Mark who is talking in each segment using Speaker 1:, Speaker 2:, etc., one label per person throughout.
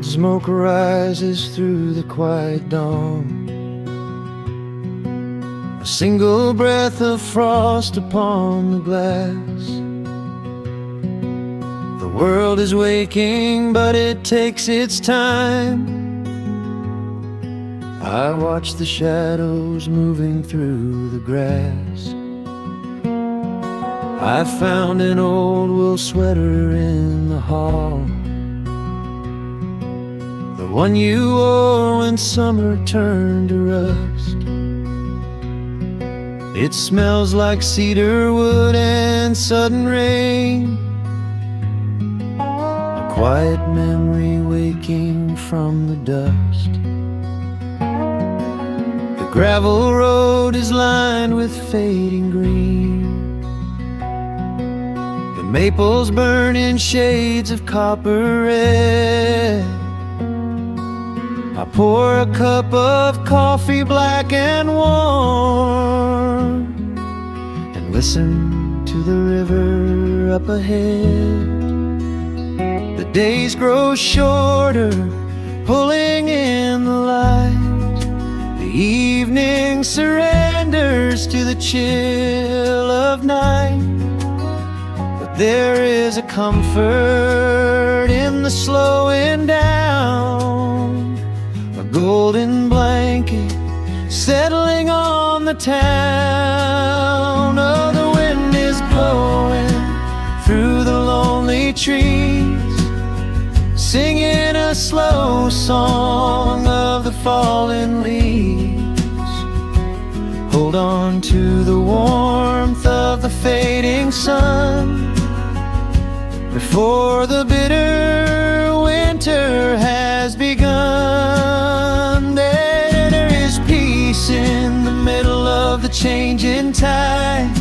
Speaker 1: Smoke rises through the quiet dawn, a single breath of frost upon the glass. The world is waking, but it takes its time. I watch the shadows moving through the grass. I found an old wool sweater in the hall, the one you wore when summer turned to rust. It smells like cedar wood and sudden rain, a quiet memory waking from the dust. The gravel road is lined with fading green, the maples burn in shades of copper red. I pour a cup of coffee black and warm, and listen to the river up ahead. The days grow shorter, pulling in the light. The evening surrenders to the chill of night. But there is a comfort in the slowing down, a golden blanket settling on the town. Oh, the wind is blowing through the lonely trees, singing a slow song of the fallen leaves. Hold on to the warmth of the fading sun before the bitter winter has begun. There is peace in the middle of the changing tide,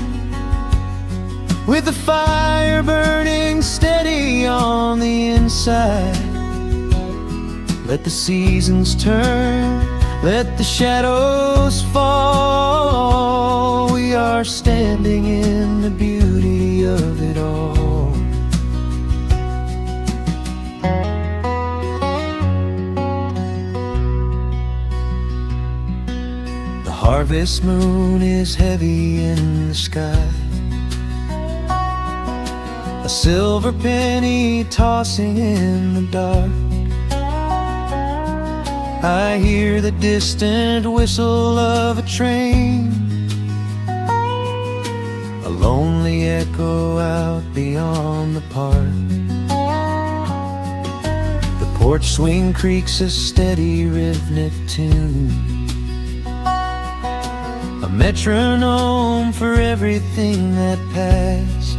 Speaker 1: with the fire burning steady on the inside. Let the seasons turn, let the shadows fall. We are standing in the beauty of it all. The harvest moon is heavy in the sky, a silver penny tossing in the dark. I hear the distant whistle of a train, a lonely echo out beyond the park. The porch swing creaks a steady rhythmic tune, a metronome for everything that passed.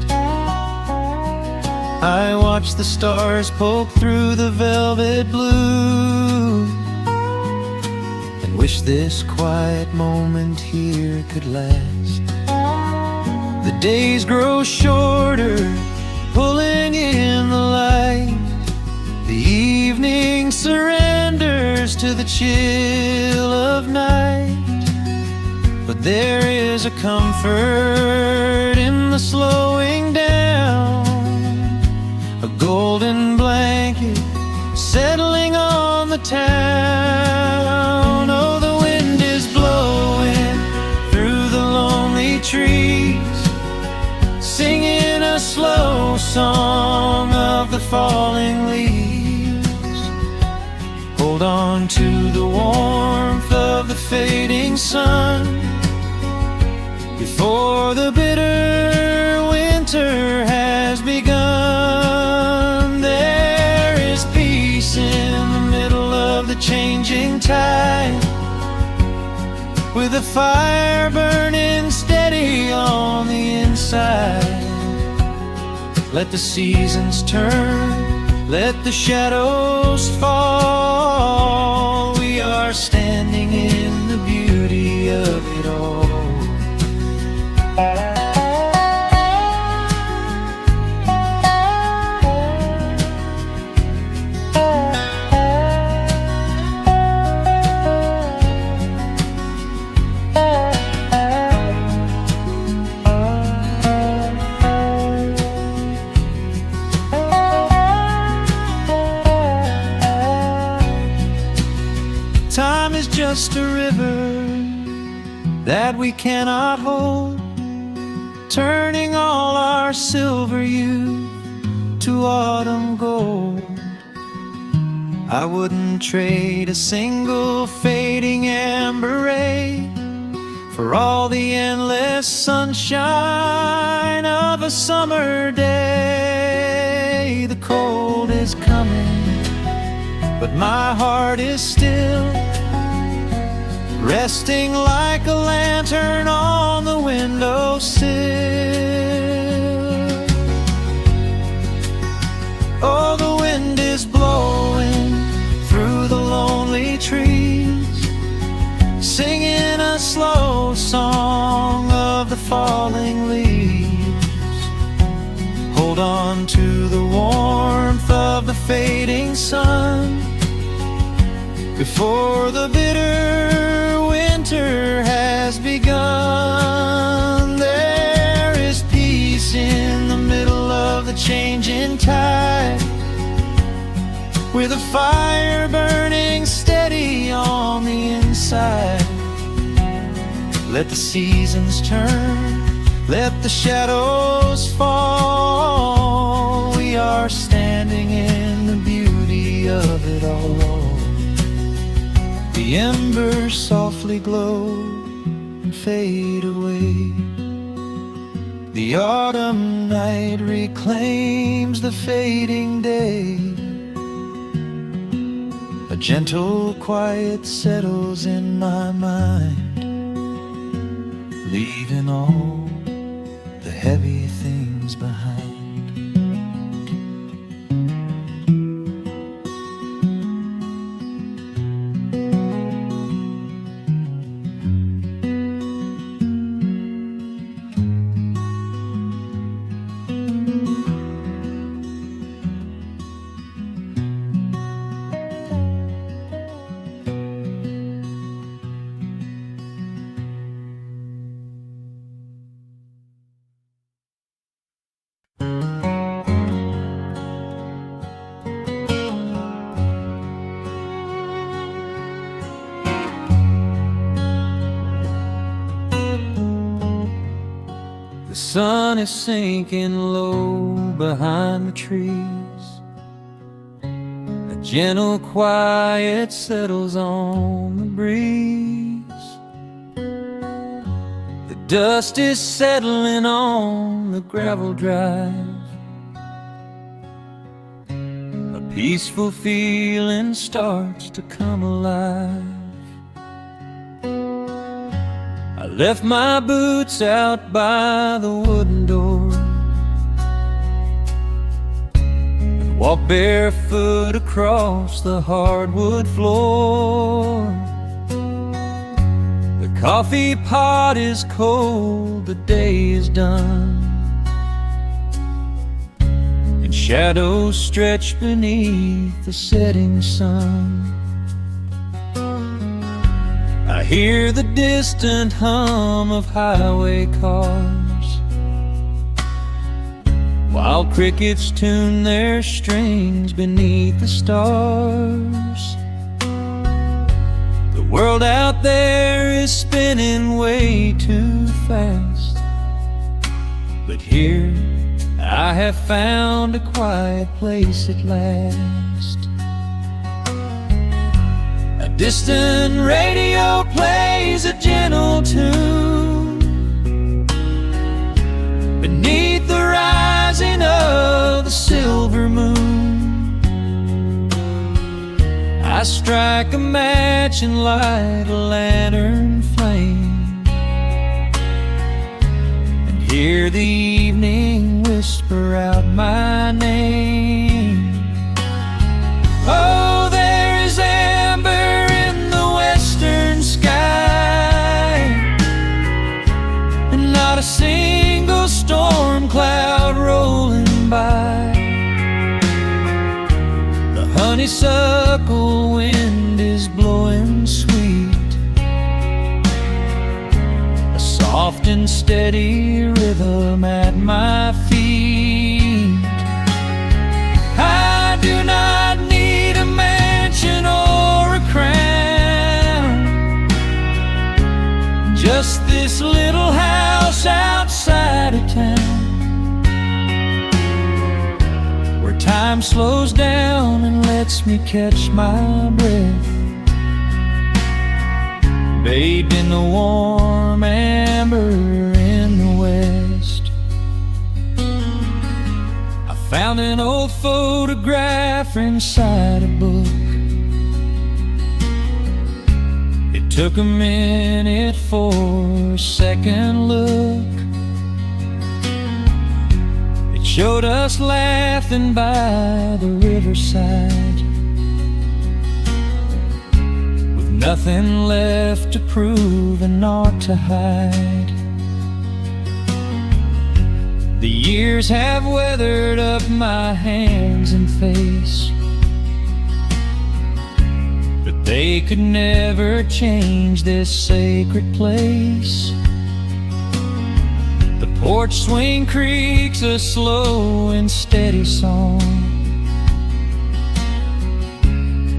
Speaker 1: I watch the stars poke through the velvet blue, and wish this quiet moment here could last. The days grow shorter, pulling in the light. The evening surrenders to the chill of night. But there is a comfort in the slowing down, a golden blanket settling on the town. Oh, the wind is blowing through the lonely trees, singing a slow song of the falling leaves. Hold on to the warmth of the fading sun before the bitter winter has begun. There is peace in the middle of the changing tide, with a fire burning steady on the inside. Let the seasons turn, let the shadows fall. We are standing in the beauty of it all. that we cannot hold, turning all our silver youth to autumn gold. I wouldn't trade a single fading amber ray for all the endless sunshine of a summer day. The cold is coming, but my heart is still resting like a lantern on the windowsill. Oh, the wind is blowing through the lonely trees, singing a slow song of the falling leaves. Hold on to the warmth of the fading sun before the bitter winter has begun. There is peace in the middle of the changing tide, with a fire burning steady on the inside. Let the seasons turn, let the shadows fall. We are standing in the beauty of it all. The embers softly glow and fade away. The autumn night reclaims the fading day. A gentle quiet settles in my mind, leaving all the heavy things behind. The sun is sinking low behind the trees. A gentle quiet settles on the breeze. The dust is settling on the gravel drive. A peaceful feeling starts to come alive. I left my boots out by the wooden door and walked barefoot across the hardwood floor. The coffee pot is cold, the day is done, and shadows stretch beneath the setting sun. I hear the distant hum of highway cars, while crickets tune their strings beneath the stars. The world out there is spinning way too fast, but here I have found a quiet place at last. A distant radio plays a gentle tune beneath the rising of the silver moon. I strike a match and light a lantern flame, and hear the evening whisper out my name. Oh, there is amber in the western sky, and not a single storm cloud rolling by. The honeysuckle wind is blowing sweet, a soft and steady rhythm at my feet. I do not need a mansion or a crown, Just this little house outside of town, where time slows down and lets me catch my breath, bathed in the warm amber in the west. I found an old photograph inside a book. It took a minute for a second look. It showed us laughing by the riverside, with nothing left to prove and naught to hide. The years have weathered up my hands and face, but they could never change this sacred place. The porch swing creaks a slow and steady song,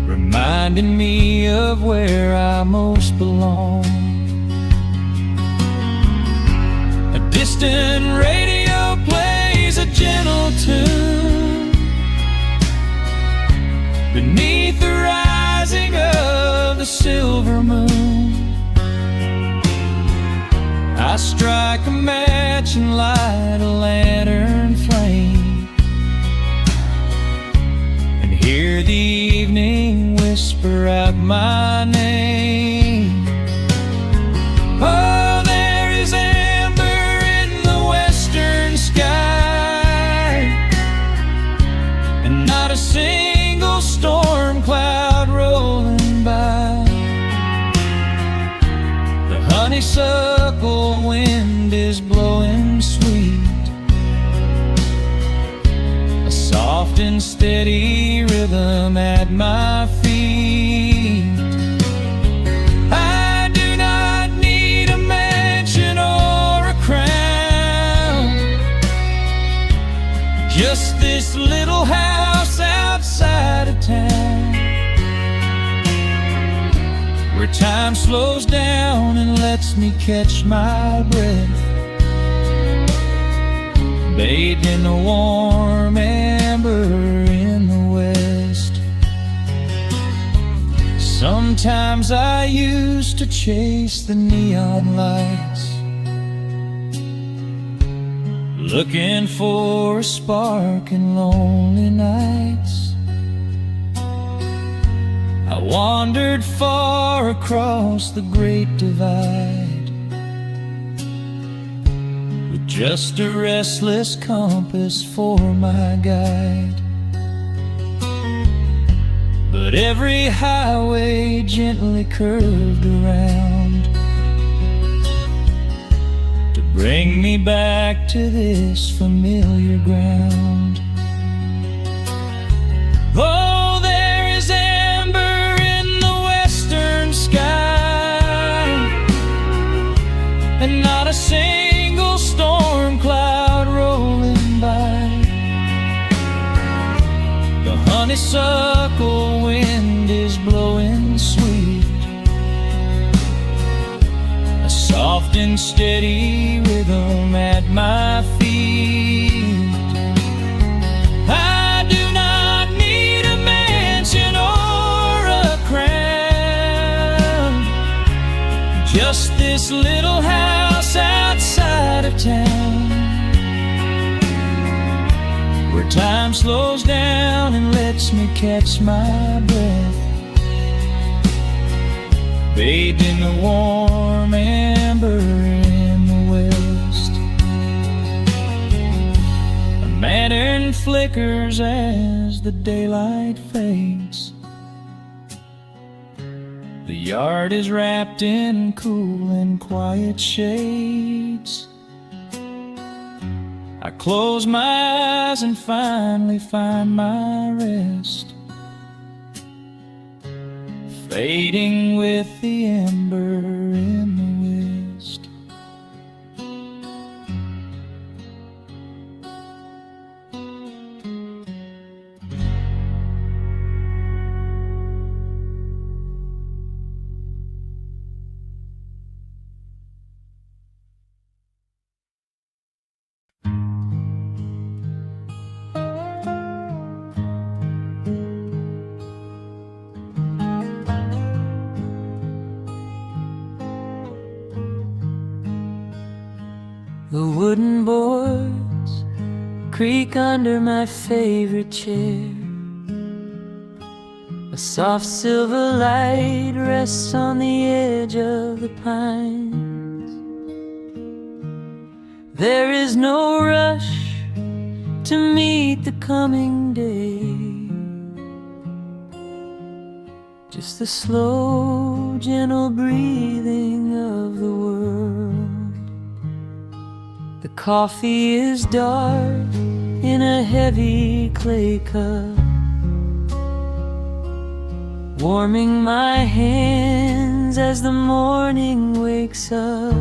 Speaker 1: reminding me of where I most belong. A distant radio plays a gentle tune beneath the rising of the silver moon. I strike a match and light a lantern flame, and hear the evening whisper out my name. Oh, there is amber in the western sky, and not a single storm cloud rolling by. The honeysuckle wind is blowing sweet, a soft and steady rhythm at my feet. I do not need a mansion or a crown, just this little house outside of town, where time slows down and lets me catch my breath, bathed in the warm amber in the west. Sometimes I used to chase the neon lights, looking for a spark in lonely nights. I wandered far across the great divide, with just a restless compass for my guide. But every highway gently curved around to bring me back to this familiar ground. Oh, there is amber in the western sky, and not a single storm cloud rolling by. The honeysuckle wind is blowing sweet, a soft and steady rhythm at my feet. I do not need a mansion or a crown, just this little house outside of town, where time slows down and lets me catch my breath, bathed in the warm amber in the west. A lantern flickers as the daylight fades. The yard is wrapped in cool and quiet shades. I close my eyes and finally find my rest, fading with the ember in the west.
Speaker 2: The wooden boards creak under my favorite chair. A soft silver light rests on the edge of the pines. There is no rush to meet the coming day, just the slow, gentle breathing of the world. The coffee is dark in a heavy clay cup, warming my hands as the morning wakes up.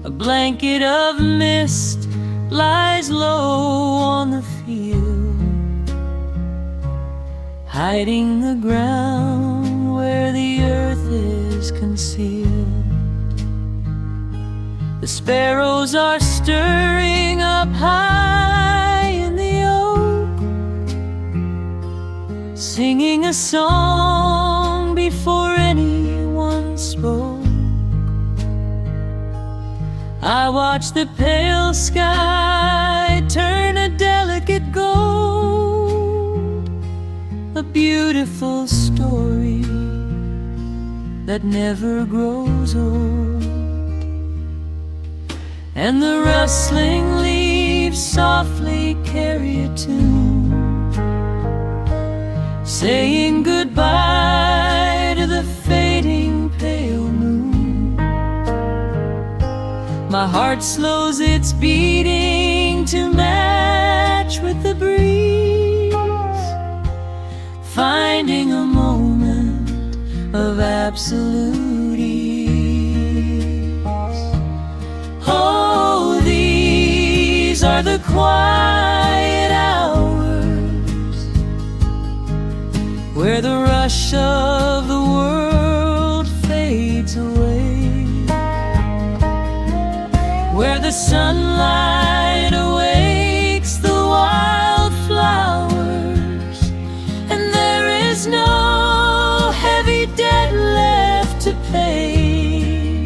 Speaker 2: A blanket of mist lies low on the field, hiding the ground where the earth is concealed. The sparrows are stirring up high in the oak, singing a song before anyone spoke. I watch the pale sky turn a delicate gold, a beautiful story that never grows old. And the rustling leaves softly carry a tune, saying goodbye to the fading pale moon. My heart slows its beating to match with the breeze, finding a moment of absolute ease. Oh, these are the quiet hours where the rush of the world fades away, where the sunlight awakes the wildflowers, and there is no heavy debt left to pay,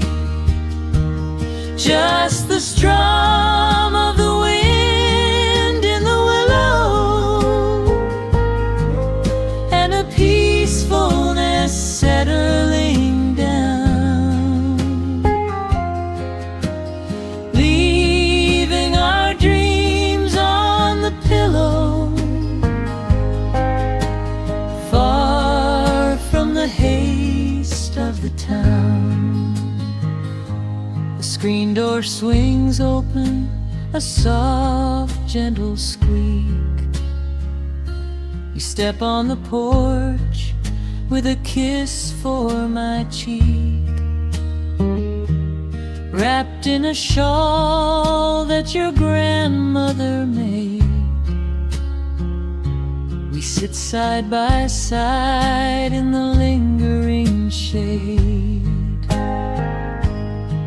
Speaker 2: just the strum of the wind in the willow, and a peacefulness settling down, leaving our dreams on the pillow, far from the haste of the town. The screen door swings open, a soft, gentle squeak. You step on the porch with a kiss for my cheek, wrapped in a shawl that your grandmother made. We sit side by side in the lingering shade.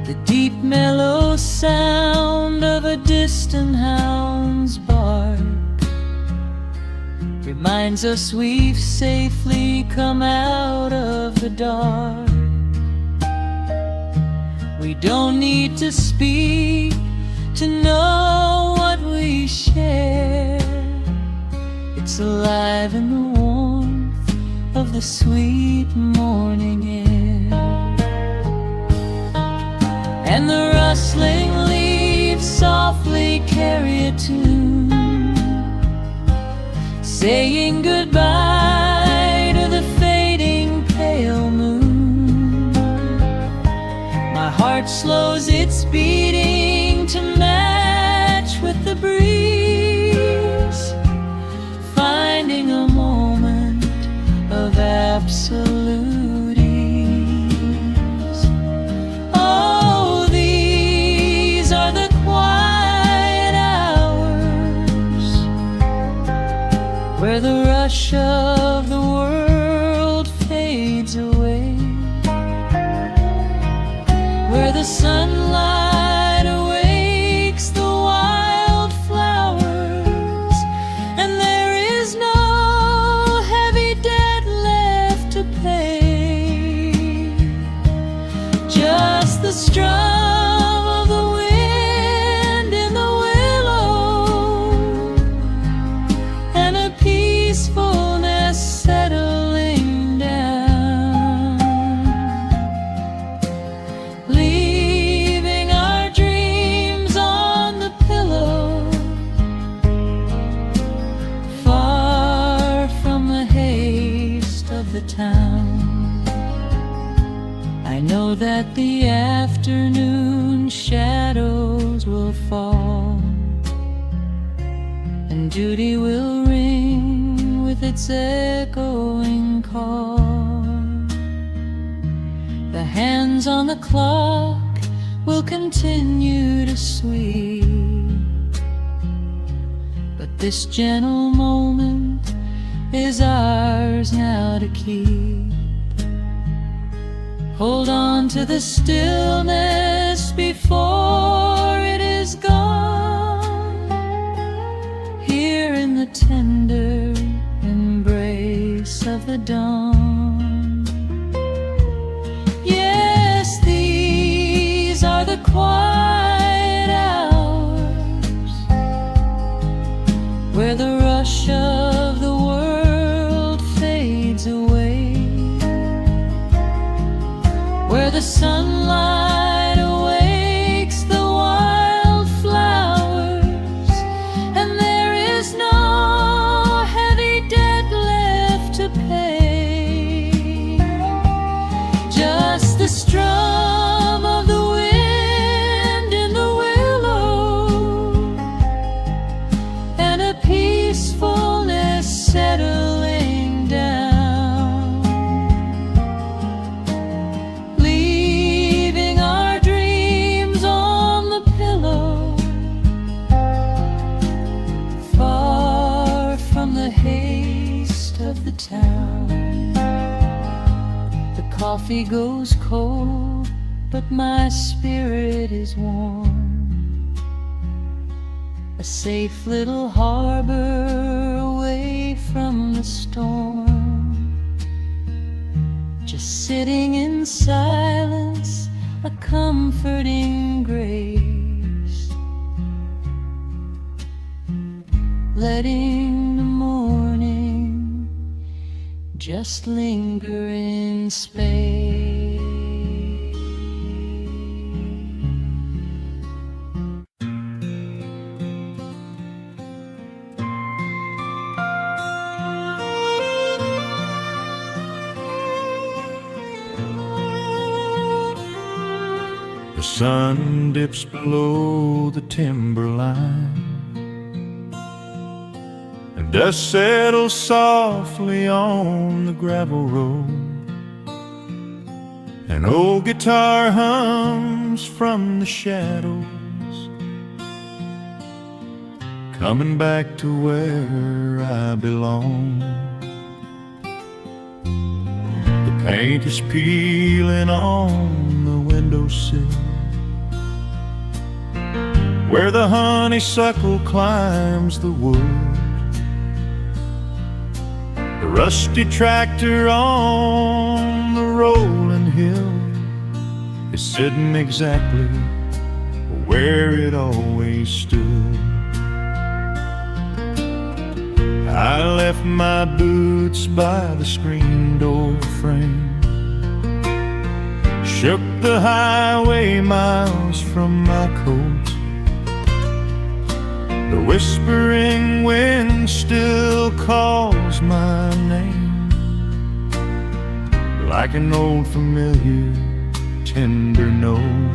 Speaker 2: The deep mellow sound of a distant hound's bark reminds us we've safely come out of the dark. We don't need to speak to know what we share. It's alive in the warmth of the sweet morning air. And the rustling leaves softly carry a tune, saying goodbye to the fading pale moon. My heart slows its beating to match with the breeze, finding a moment of absolute ease. Oh, these are the quiet hours where the rush of the world fades away, where the sunlight awakes the wildflowers, and there is no heavy debt left to pay, just the strum know that the afternoon shadows will fall, and duty will ring with its echoing call. The hands on the clock will continue to sweep, but this gentle moment is ours now to keep. Hold on to the stillness before it is gone, here in the tender embrace of the dawn. Yes, these are the quiet hours where the rush of the world fades away, where the sunlight awakes the wildflowers, and there is no heavy debt left to pay. Just the strum of the wind in the willow, and a peacefulness settling down, leaving our dreams on the pillow, far from the haste of the town. The coffee goes cold, but my spirit is warm, a safe little harbor away from the storm. Just sitting in silence, a comforting grace, letting the morning just linger in space.
Speaker 1: The sun dips below the timberline, and dust settles softly on the gravel road. An old guitar hums from the shadows, coming back to where I belong. The paint is peeling on the windowsill, where the honeysuckle climbs the wood. The rusty tractor on the rolling hill is sitting exactly where it always stood. I left my boots by the screen door frame, shook the highway miles from my coat. The whispering wind still calls my name, like an old familiar tender note.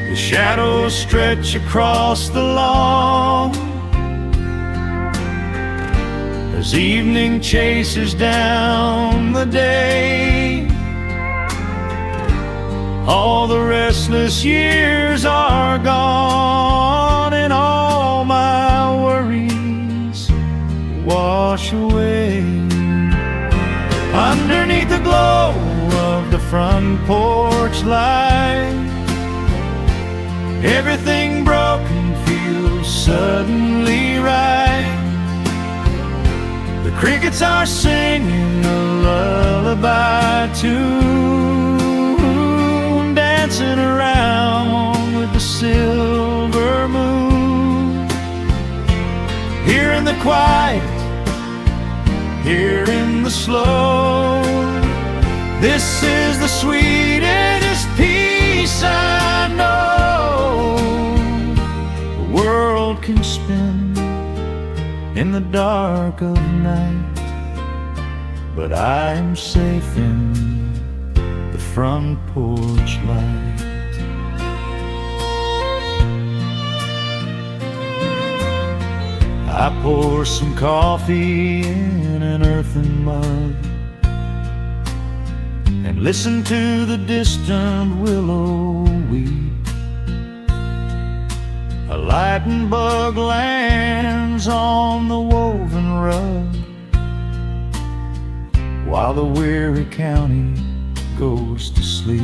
Speaker 1: The shadows stretch across the lawn as evening chases down the day. All the restless years are gone, and all my worries wash away. Underneath the glow of the front porch light, everything broken feels suddenly right. The crickets are singing a lullaby tune, dancing around with the silver moon. Here in the quiet, here in the slow, this is the sweetest peace I know. The world can spin in the dark of night, but I am safe in the front porch light. I pour some coffee in an earthen mug and listen to the distant willow weep. A lightning bug lands on the woven rug while the weary county goes to sleep.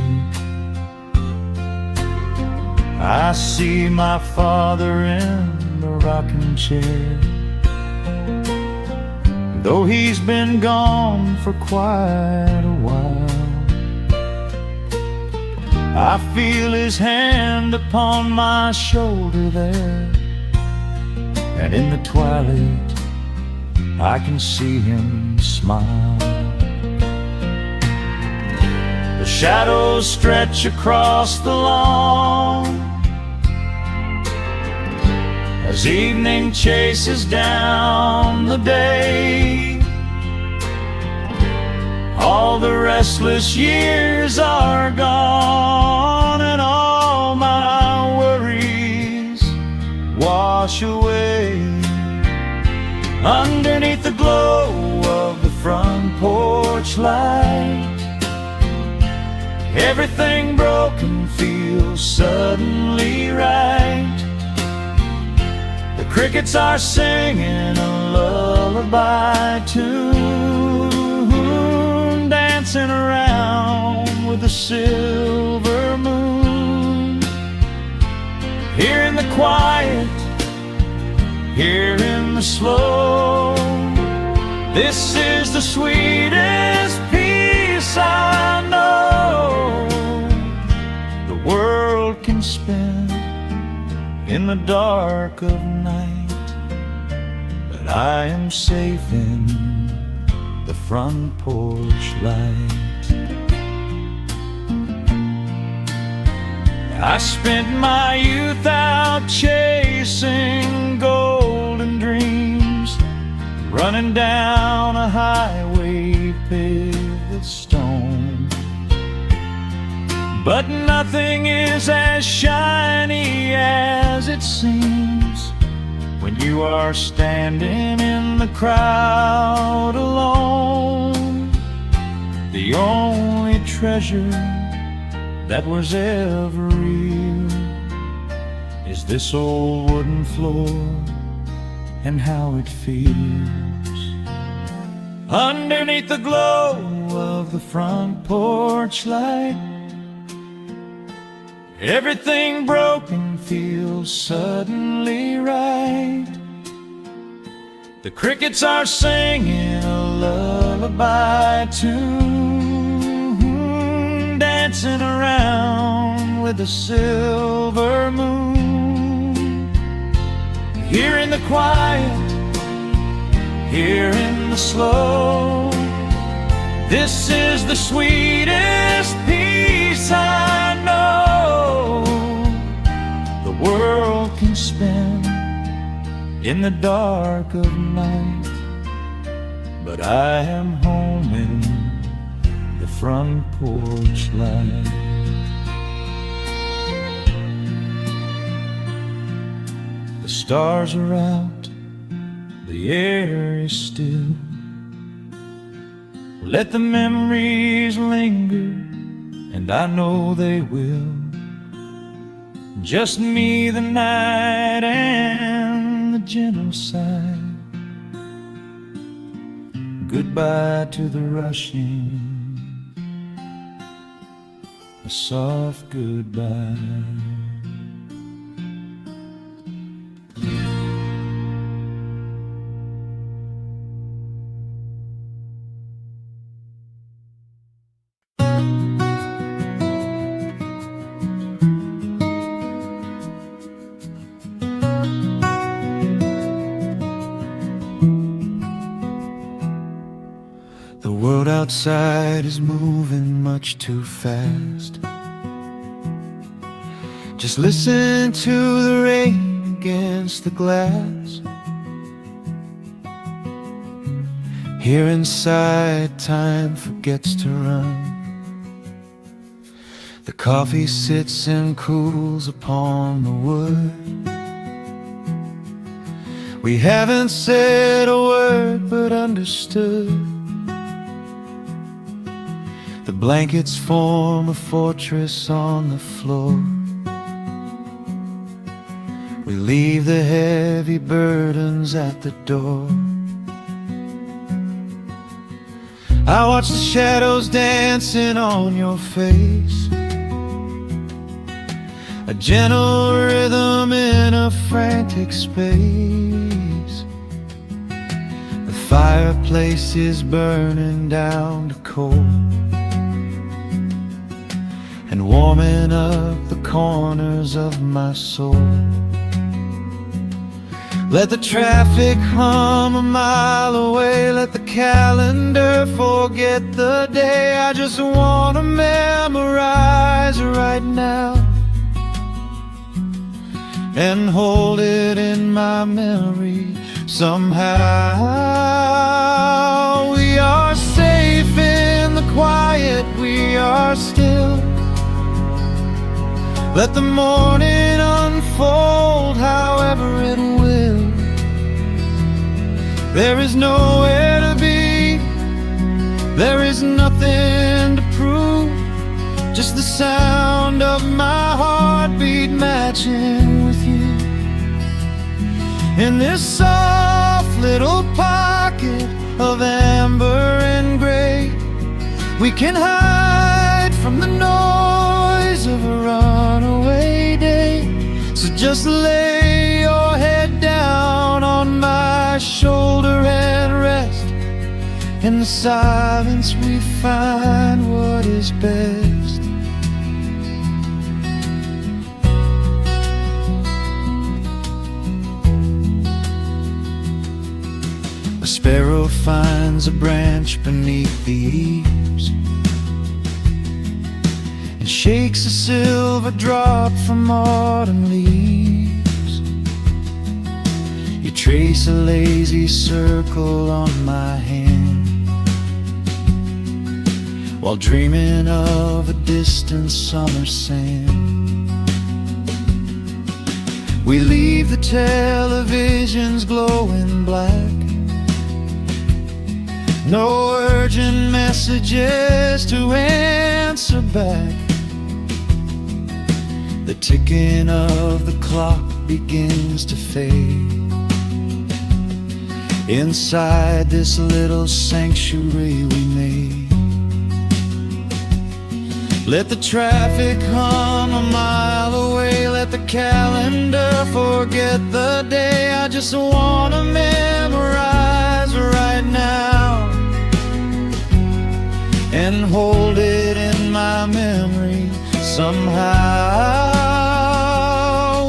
Speaker 1: I see my father in the rocking chair, though he's been gone for quite a while. I feel his hand upon my shoulder there, and in the twilight I can see him smile. The shadows stretch across the lawn as evening chases down the day. All the restless years are gone, and all my worries wash away. Underneath the glow of the front porch light, everything broken feels suddenly right. The crickets are singing a lullaby tune, dancing around with the silver moon. Here in the quiet, here in the slow, this is the sweetest peace I know the world can spend in the dark of night, but I am safe in the front porch light. I spent my youth out chasing golden dreams, running down a highway paved with stone. But nothing is as shiny as it seems when you are standing in the crowd alone. The only treasure that was ever real is this old wooden floor and how it feels. Underneath the glow of the front porch light, everything broken feels suddenly right. The crickets are singing a lullaby tune, dancing around with the silver moon. Here in the quiet, here in the slow, this is the sweetest peace I know the world can spend in the dark of night, but I am home in the front porch light. The stars are out, the air is still. Let the memories linger, and I know they will. Just me, the night, and the gentle sigh. Goodbye to the rushing, a soft goodbye. The world outside is moving much too fast. Just listen to the rain against the glass. Here inside, time forgets to run. The coffee sits and cools upon the wood. We haven't said a word but understood. The blankets form a fortress on the floor. We leave the heavy burdens at the door. I watch the shadows dancing on your face, a gentle rhythm in a frantic space. The fireplace is burning down to coal and warming up the corners of my soul. Let the traffic hum a mile away, let the calendar forget the day. I just wanna memorize right now and hold it in my memory somehow. We are safe in the quiet, we are still. Let the morning unfold however it will. There is nowhere to be, there is nothing to prove, just the sound of my heartbeat matching with you. In this soft little pocket of amber and gray, we can hide from the noise of a runaway day. So just lay your head down on my shoulder and rest. In the silence we find what is best. A sparrow finds a branch beneath the eaves and shakes a silver drop from autumn leaves. You trace a lazy circle on my hand while dreaming of a distant summer sand. We leave the televisions glowing black, no urgent messages to answer back. The ticking of the clock begins to fade inside this little sanctuary we made. Let the traffic hum a mile away, let the calendar forget the day. I just wanna memorize right now and hold it in my memory somehow.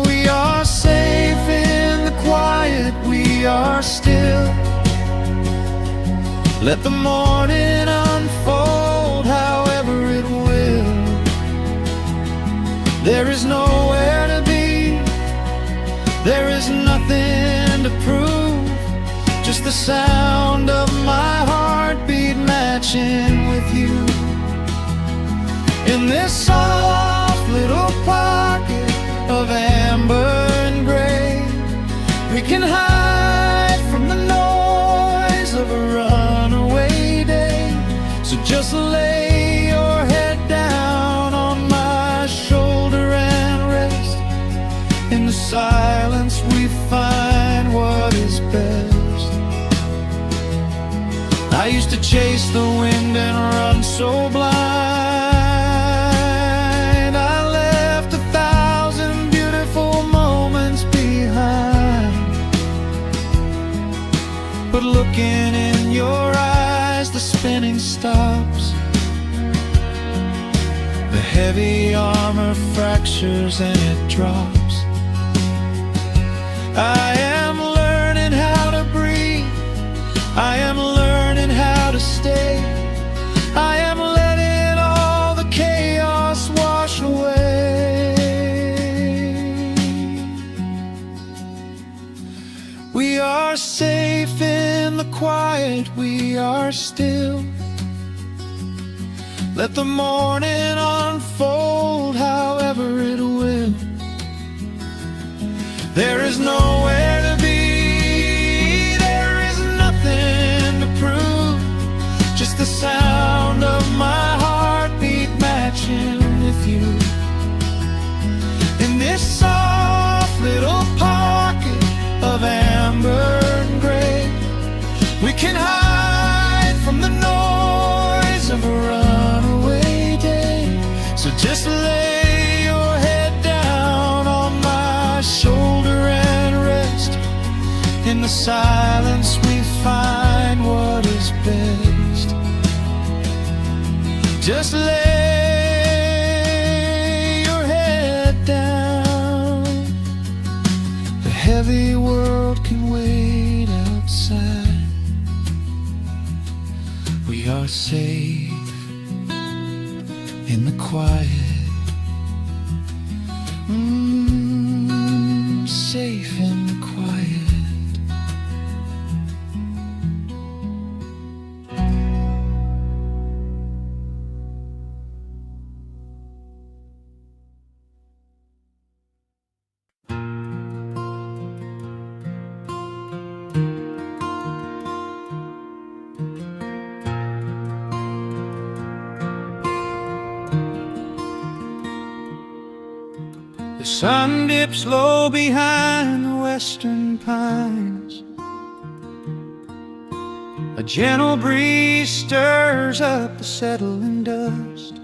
Speaker 1: We are safe in the quiet, we are still. Let the morning unfold however it will. There is nowhere to be, there is nothing to prove, just the sound of my heartbeat matching with you. In this soft little pocket of amber and gray, we can hide from the noise of a runaway day. So just lay your head down on my shoulder and rest. In the silence we find what is best. I used to chase the wind and run so blind. I left 1,000 beautiful moments behind. But looking in your eyes, the spinning stops. The heavy armor fractures and it drops. I am learning how to breathe, I am learning how to stay. I am letting all the chaos wash away. We are safe in the quiet, we are are still. Let the morning unfold however it will. There is nowhere to be, there is nothing to prove, just the sound of my heartbeat matching with you. In this soft little pocket of amber and gray, we can hide from the noise of a runaway day. So just lay your head down on my shoulder and rest. In the silence we find what is best. Just lay your head down. The heavy world can wait outside. We are safe in the quiet. Safe in the quiet. The sun dips low behind the western pines. A gentle breeze stirs up the settling dust.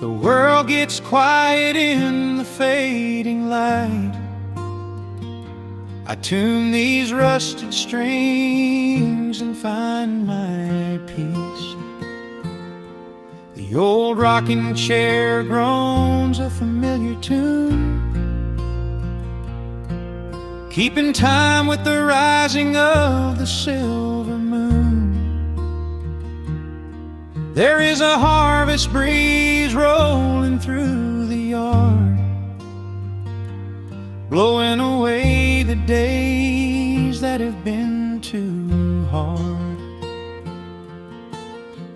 Speaker 1: The world gets quiet in the fading light. I tune these rusted strings and find my peace. The old rocking chair groans a familiar tune, keeping time with the rising of the silver moon. There is a harvest breeze rolling through the yard, blowing away the days that have been too hard.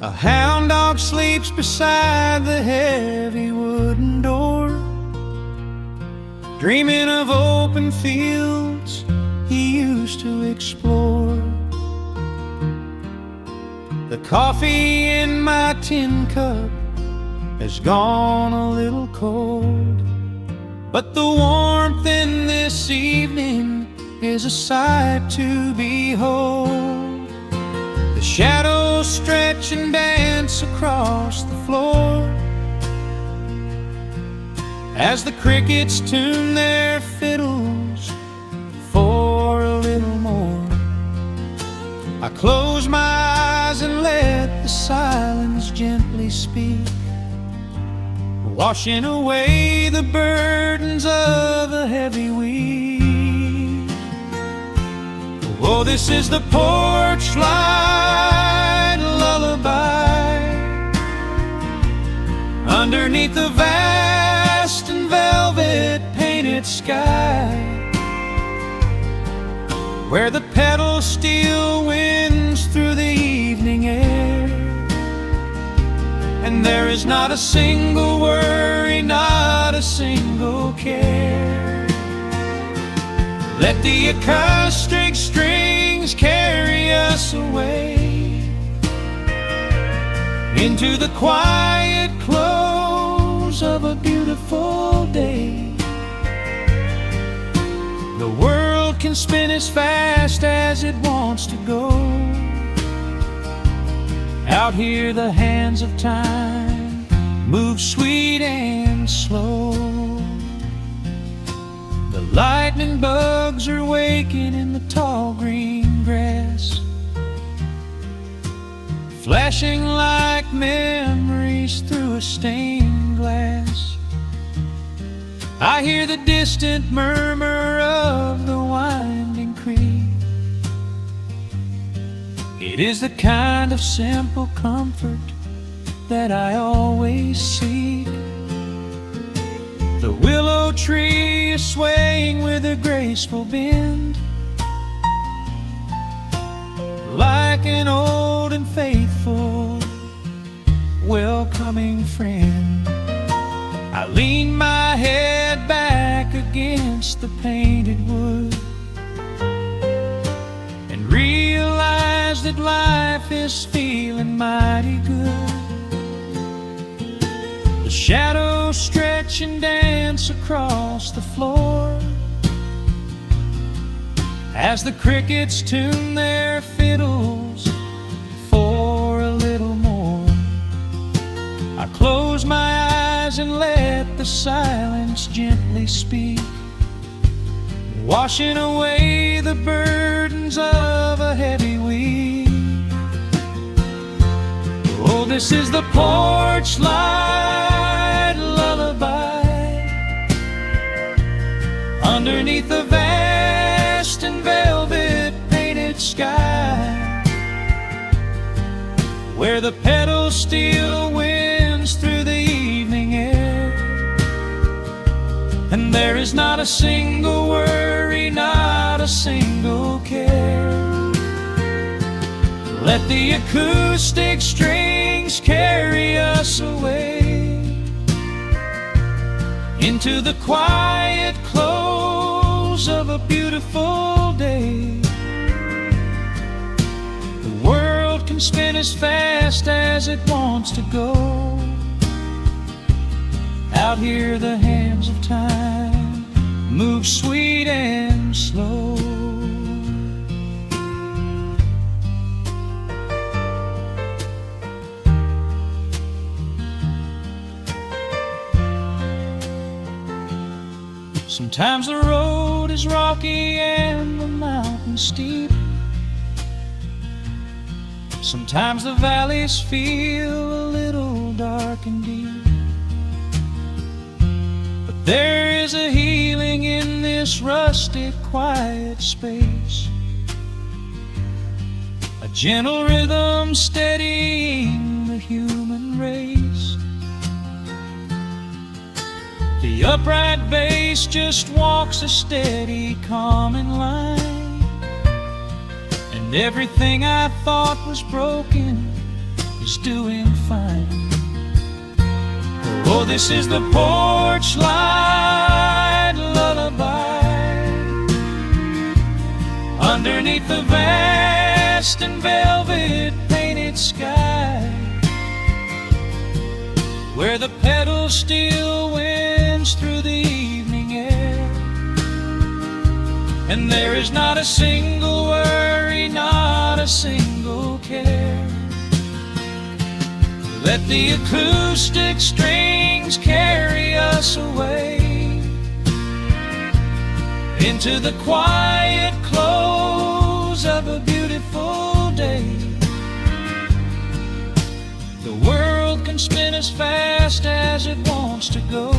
Speaker 1: A hound dog sleeps beside the heavy wooden door, dreaming of open fields he used to explore. The coffee in my tin cup has gone a little cold, but the warmth in this evening is a sight to behold. The shadows stretch and dance across the floor as the crickets tune their fiddles for a little more. I close my eyes and let the silence gently speak, washing away the burdens of a heavy week. Oh, this is the porch light lullaby underneath the vast and velvet painted sky, where the pedal steel winds through the evening air, and there is not a single worry, not a single care. Let the acoustic strings carry us away into the quiet close of a beautiful day. The world can spin as fast as it wants to go. Out here the hands of time move sweet and slow. The lightning bugs are waking in the tall green grass, flashing like memories through a stained glass. I hear the distant murmur of the winding creek. It is the kind of simple comfort that I always seek. The willow tree is swaying with a graceful bend. an old and faithful, welcoming friend. I lean my head back against the painted wood and realize that life is feeling mighty good. The shadows stretch and dance across the floor as the crickets tune their fiddles for a little more. I close my eyes and let the silence gently speak, washing away the burdens of a heavy week. Oh, this is the porch light lullaby underneath the vast and velvet painted sky, where the pedal steel winds through the evening air, and there is not a single worry, not a single care. Let the acoustic strings carry us away into the quiet close of a beautiful day. The world can spin as fast as it wants to go. Out here the hands of time move sweet and slow. Sometimes the road is rocky and the mountain steep. Sometimes the valleys feel a little dark and deep. But there is a healing in this rustic, quiet space, a gentle rhythm steadying the human race. The upright bass just walks a steady, calming line, and everything I thought was broken is doing fine. Oh, this is the porch light lullaby underneath the vast and velvet painted sky, where the pedal steel winds through the evening air, and there is not a single worry, not a single care. Let the acoustic strings carry us away into the quiet close of a beautiful day. The world can spin as fast as it wants to go.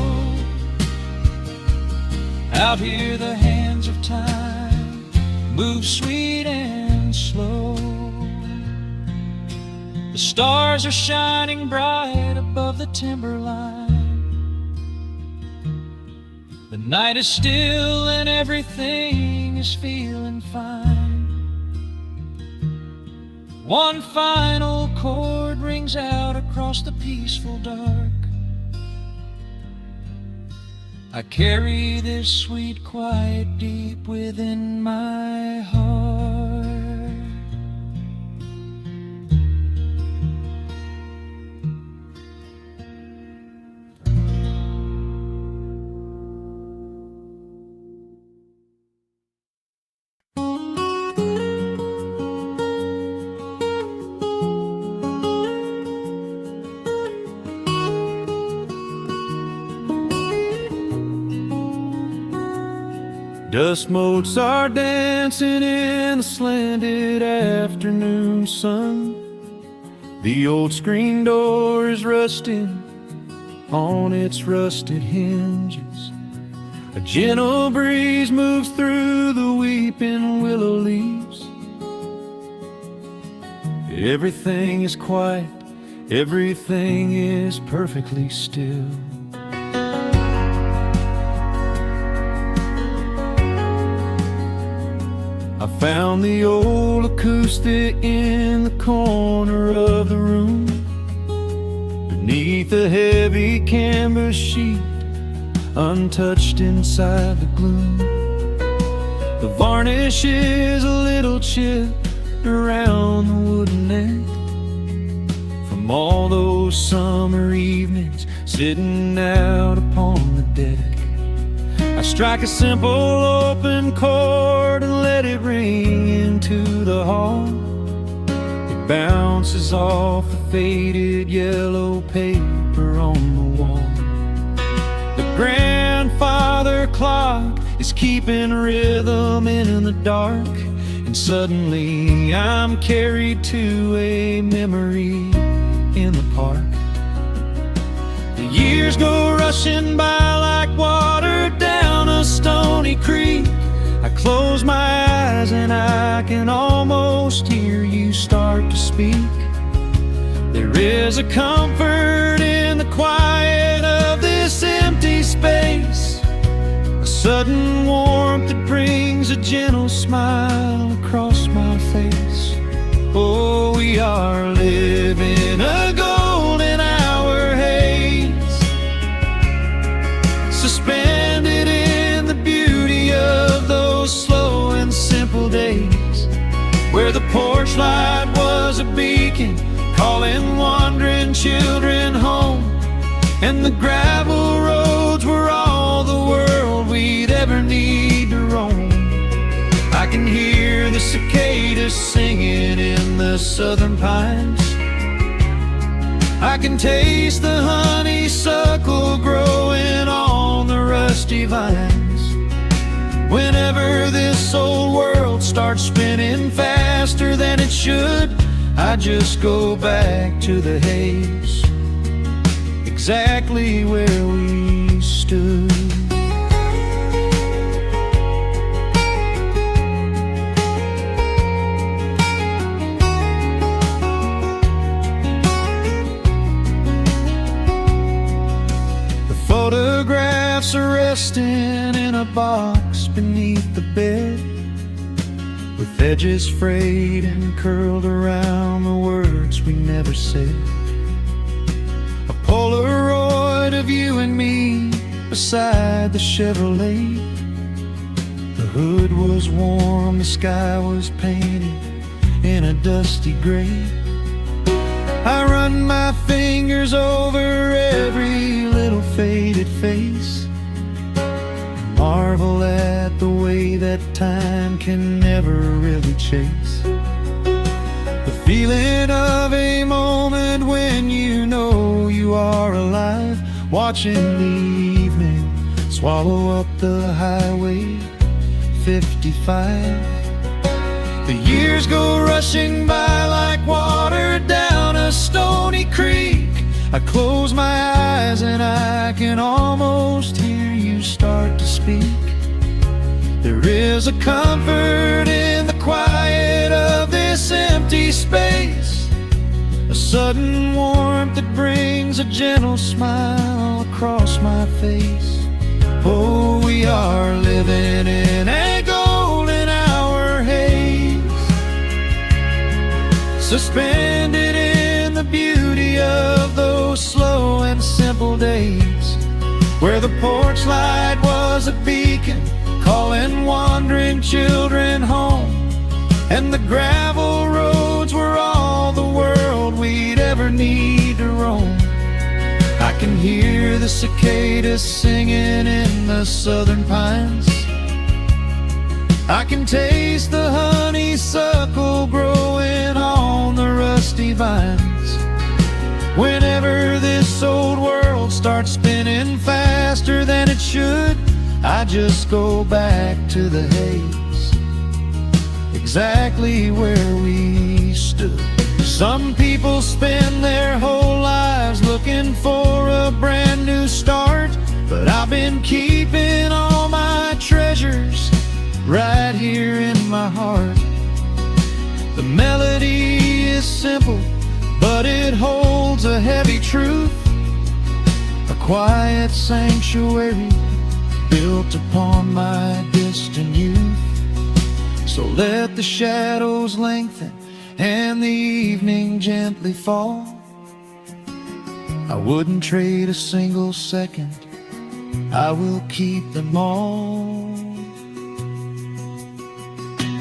Speaker 1: Out here the hands of time move sweet and slow. The stars are shining bright above the timberline. The night is still and everything is feeling fine. One final chord rings out across the peaceful dark. I carry this sweet quiet deep within my heart. Dust motes are dancing in the slanted afternoon sun. The old screen door is rusting on its rusted hinges. A gentle breeze moves through the weeping willow leaves. Everything is quiet, everything is perfectly still. I found the old acoustic in the corner of the room, beneath a heavy canvas sheet, untouched inside the gloom. The varnish is a little chipped around the wooden neck from all those summer evenings sitting out upon the deck. I strike a simple open chord and let it ring into the hall. It bounces off the faded yellow paper on the wall. The grandfather clock is keeping rhythm in the dark, and suddenly I'm carried to a memory in the park. The years go rushing by like water down a stony creek. I close my eyes and I can almost hear you start to speak. There is a comfort in the quiet of this empty space, a sudden warmth that brings a gentle smile across my face. Oh, we are living a golden hour haze, suspended in the beauty of those slow and simple days, where the porch light was a beacon calling wandering children home, and the gravel roads were all the world we'd ever need to roam. I can hear the cicadas singing in the southern pines. I can taste the honeysuckle growing on the rusty vines. Whenever this old world starts spinning faster than it should, I just go back to the haze, exactly where we stood. Photographs are resting in a box beneath the bed, with edges frayed and curled around the words we never said. A Polaroid of you and me beside the Chevrolet. The hood was warm, the sky was painted in a dusty gray. I run my fingers over every little faded face, marvel at the way that time can never really chase the feeling of a moment when you know you are alive, watching the evening swallow up the highway 55. The years go rushing by like water down a stony creek. I close my eyes and I can almost hear you start to speak. There is a comfort in the quiet of this empty space, a sudden warmth that brings a gentle smile across my face. Oh, we are living in a golden hour haze, suspended in the beauty of those slow and simple days, where the porch light was a beacon calling wandering children home, and the gravel roads were all the world we'd ever need to roam. I can hear the cicadas singing in the southern pines. I can taste the honeysuckle growing on the rusty vines. Whenever this old world starts spinning faster than it should, I just go back to the haze, exactly where we stood. Some people spend their whole lives looking for a brand new start, but I've been keeping all my treasures right here in my heart. The melody is simple, but it holds a heavy truth, a quiet sanctuary built upon my distant youth. So let the shadows lengthen and the evening gently fall. I wouldn't trade a single second, I will keep them all.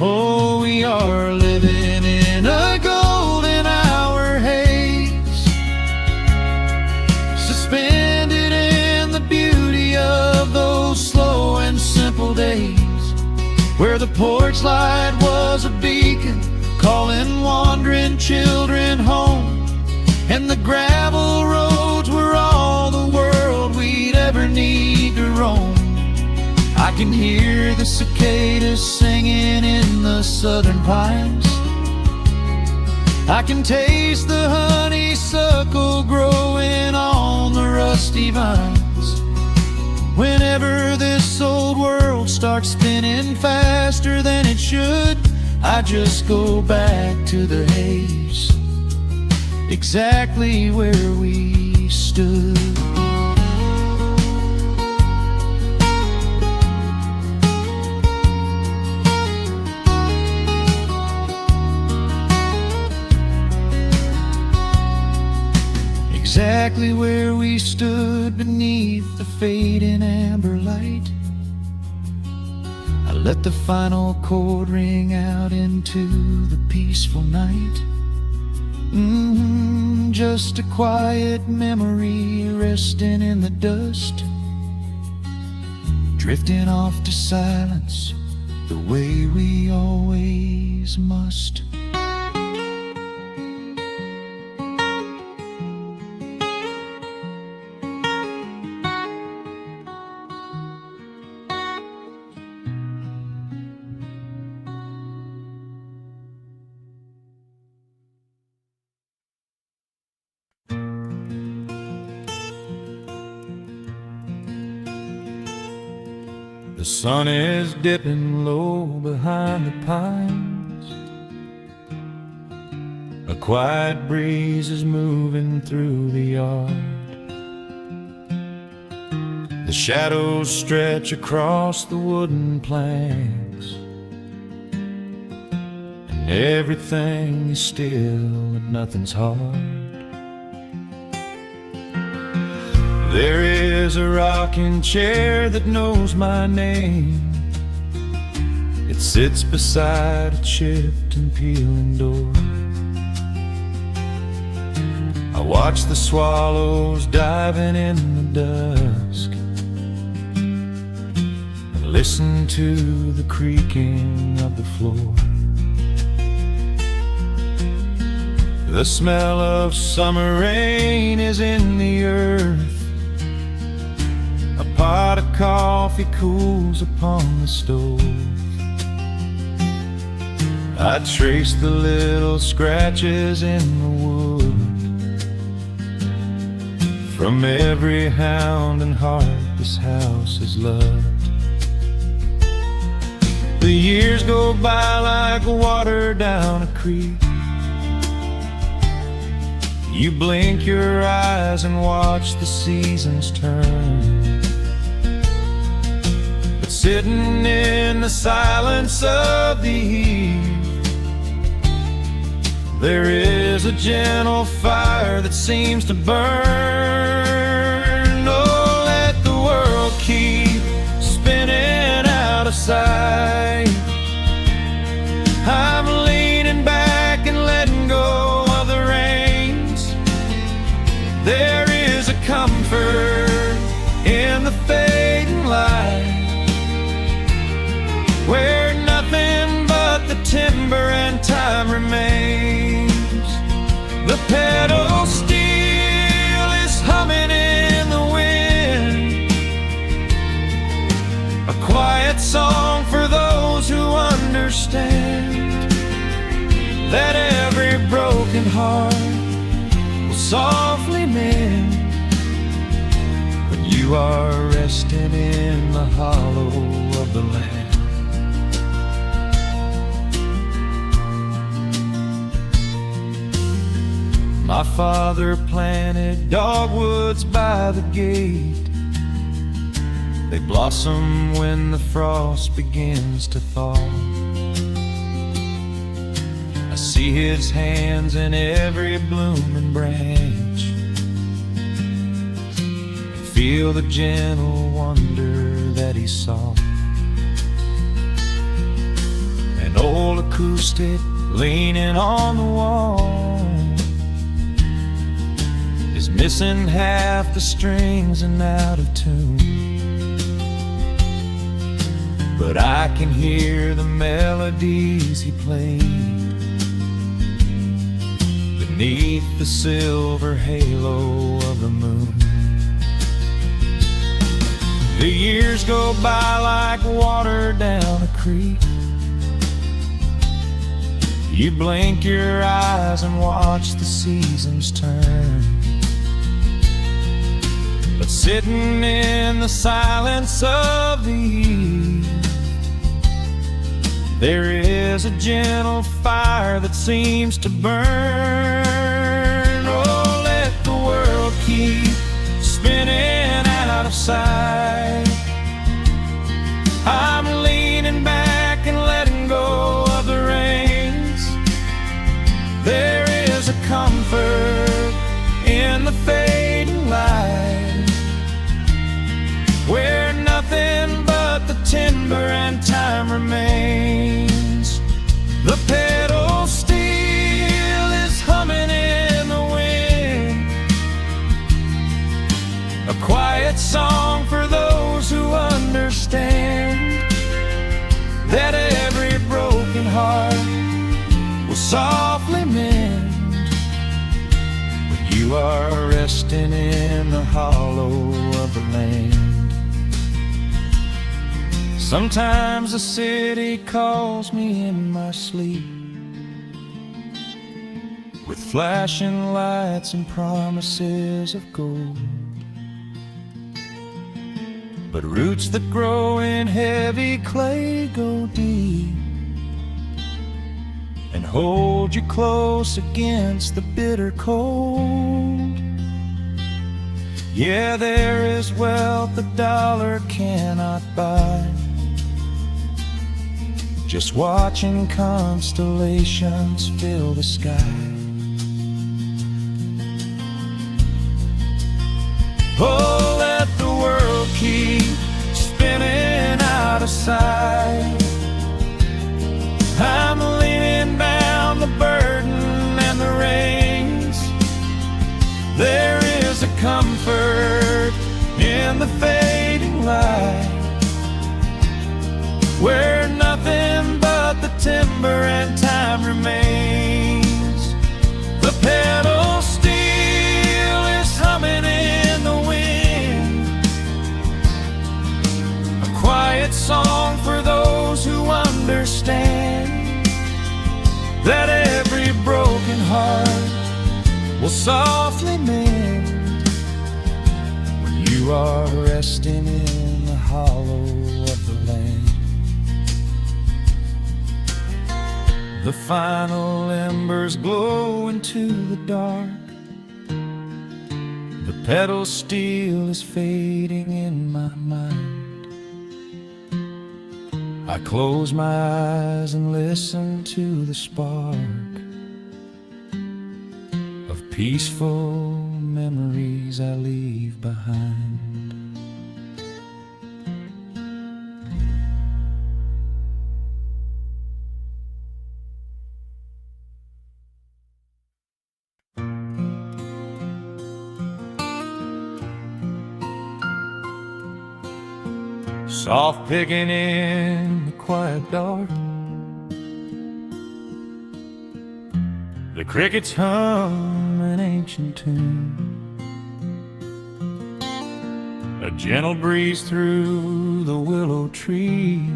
Speaker 1: Oh, we are living in a golden hour haze, suspended in the beauty of those slow and simple days, where the porch light was a beacon calling wandering children home, and the gravel roads were all the world we'd ever need to roam. I can hear the cicadas singing in the southern pines, I can taste the honeysuckle growing on the rusty vines. Whenever this old world starts spinning faster than it should, I just go back to the haze, exactly where we stood. Exactly where we stood beneath the fading amber light. I let the final chord ring out into the peaceful night. Just a quiet memory resting in the dust, drifting off to silence the way we always must. The sun is dipping low behind the pines, a quiet breeze is moving through the yard. The shadows stretch across the wooden planks, and everything is still and nothing's hard. There is a rocking chair that knows my name. It sits beside a chipped and peeling door. I watch the swallows diving in the dusk, and listen to the creaking of the floor. The smell of summer rain is in the earth, a pot of coffee cools upon the stove. I trace the little scratches in the wood from every hound and heart this house has loved. The years go by like water down a creek. You blink your eyes and watch the seasons turn. Sitting in the silence of the eve, there is a gentle fire that seems to burn. Oh, let the world keep spinning out of sight. I'm leaning back and letting go of the reins. There is a comfort in the fading light, where nothing but the timber and time remains. The pedal steel is humming in the wind, a quiet song for those who understand that every broken heart will softly mend when you are resting in the hollow of the land. My father planted dogwoods by the gate. They blossom when the frost begins to thaw. see his hands in every blooming branch, feel the gentle wonder that he saw. An old acoustic leaning on the wall is missing half the strings and out of tune, but I can hear the melodies he played beneath the silver halo of the moon. The years go by like water down a creek. You blink your eyes and watch the seasons turn, but sitting in the silence of the eve, there is a gentle fire that seems to burn. Oh, let the world keep spinning out of sight. I'm leaning back and letting go of the reins. There is a comfort in the fading light, where nothing but the timber and time remains. The pedal steel is humming in the wind, a quiet song for those who understand that every broken heart will softly mend when you are resting in the hollow of the land. Sometimes the city calls me in my sleep, with flashing lights and promises of gold, but roots that grow in heavy clay go deep and hold you close against the bitter cold. Yeah, there is wealth a dollar cannot buy, just watching constellations fill the sky. Oh, let the world keep spinning out of sight. I'm leaning down the burden and the reins. There is a comfort in the fading light, where nothing but the timber and time remains. The pedal steel is humming in the wind, a quiet song for those who understand that every broken heart will softly mend when you are resting in the hollow of the land. The final embers glow into the dark. The pedal steel is fading in my mind. I close my eyes and listen to the spark of peaceful memories I leave behind. Soft picking in the quiet dark, the crickets hum an ancient tune, a gentle breeze through the willow tree,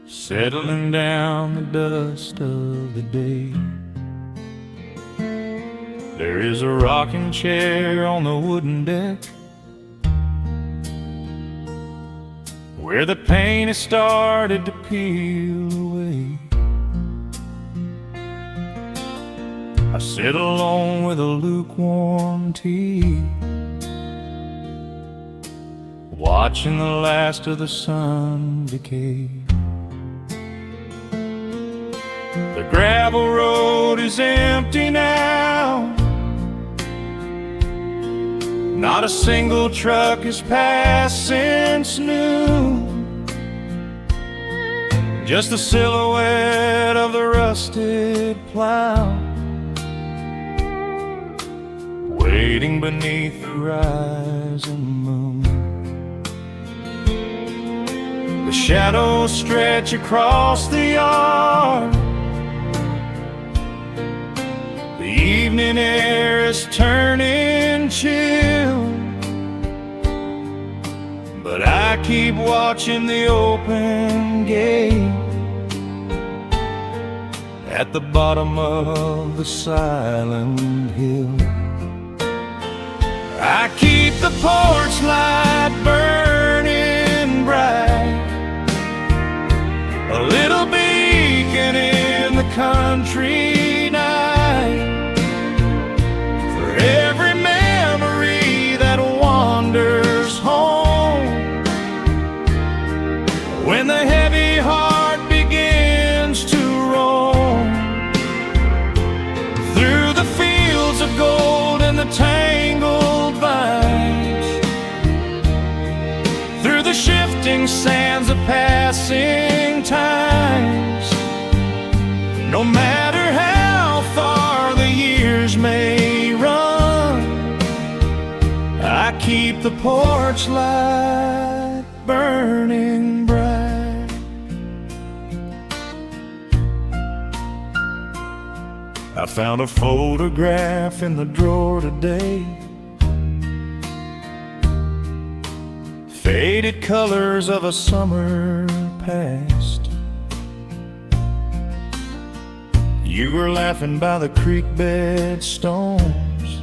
Speaker 1: settling down the dust of the day. There is a rocking chair on the wooden deck, where the paint has started to peel away. I sit alone with a lukewarm tea, watching the last of the sun decay. The gravel road is empty now. Not a single truck has passed since noon. Just the silhouette of the rusted plow, waiting beneath the rising moon. The shadows stretch across the yard. The evening air is turning chill, but I keep watching the open gate at the bottom of the silent hill. I keep the porch light burning bright, a little beacon in the country night, for every memory that wanders home. When the heavy heart begins to roam through the fields of gold and the tangled vines, through the shifting sands of passing times, no matter how far the years may run, I keep the porch light burning bright. I found a photograph in the drawer today, faded colors of a summer past. You were laughing by the creek bed stones.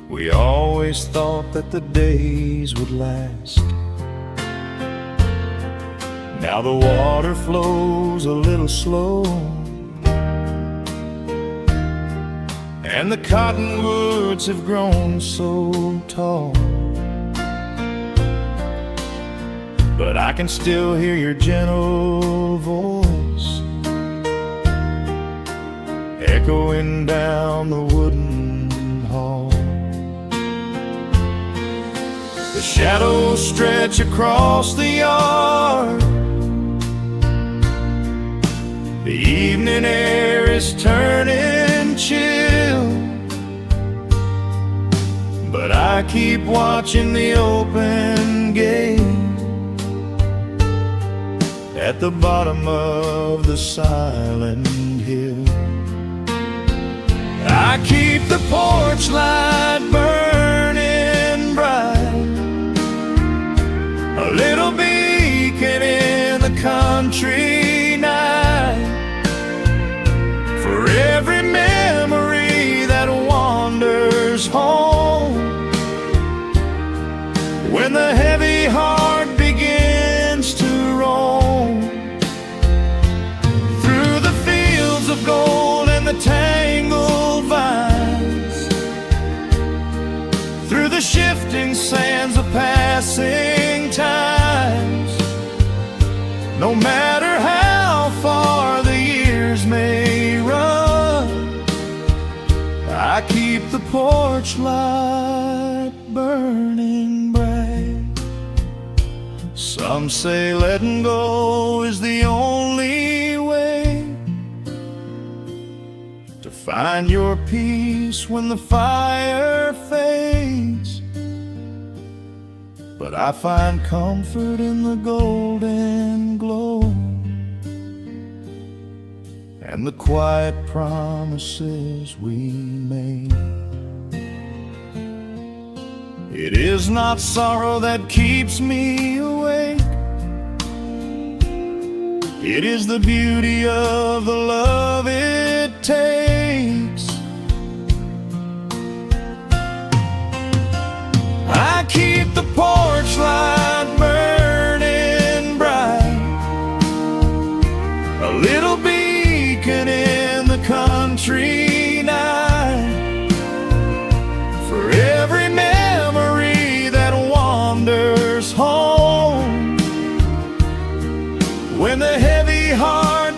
Speaker 1: We always thought that the days would last. Now the water flows a little slow, and the cottonwoods have grown so tall, but I can still hear your gentle voice echoing down the wooden hall. The shadows stretch across the yard. The evening air is turning chill, but I keep watching the open gate at the bottom of the silent hill. I keep the porch light burning bright, a little beacon in the country night, for every memory that wanders home. When the heavy heart begins to roam through the fields of gold and the tangled vines, through the shifting sands of passing times, no matter how far the years may run, I keep the porch light burning bright. Some say letting go is the only way to find your peace when the fire fades, but I find comfort in the golden glow and the quiet promises we made. It is not sorrow that keeps me awake, it is the beauty of the love it takes. I keep the porch light burning bright, a little beacon in the country night, for every memory that wanders home. When the heavy heart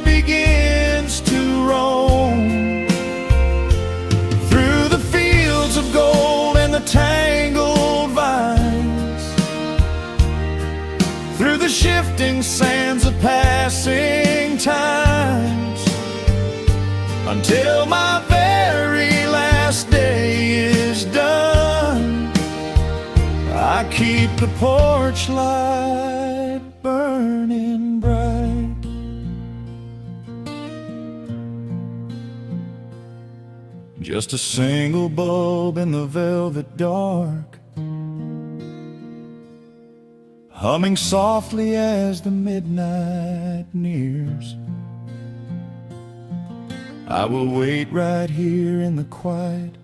Speaker 1: till my very last day is done. I keep the porch light burning bright. Just a single bulb in the velvet dark, humming softly as the midnight nears. I will wait right here in the quiet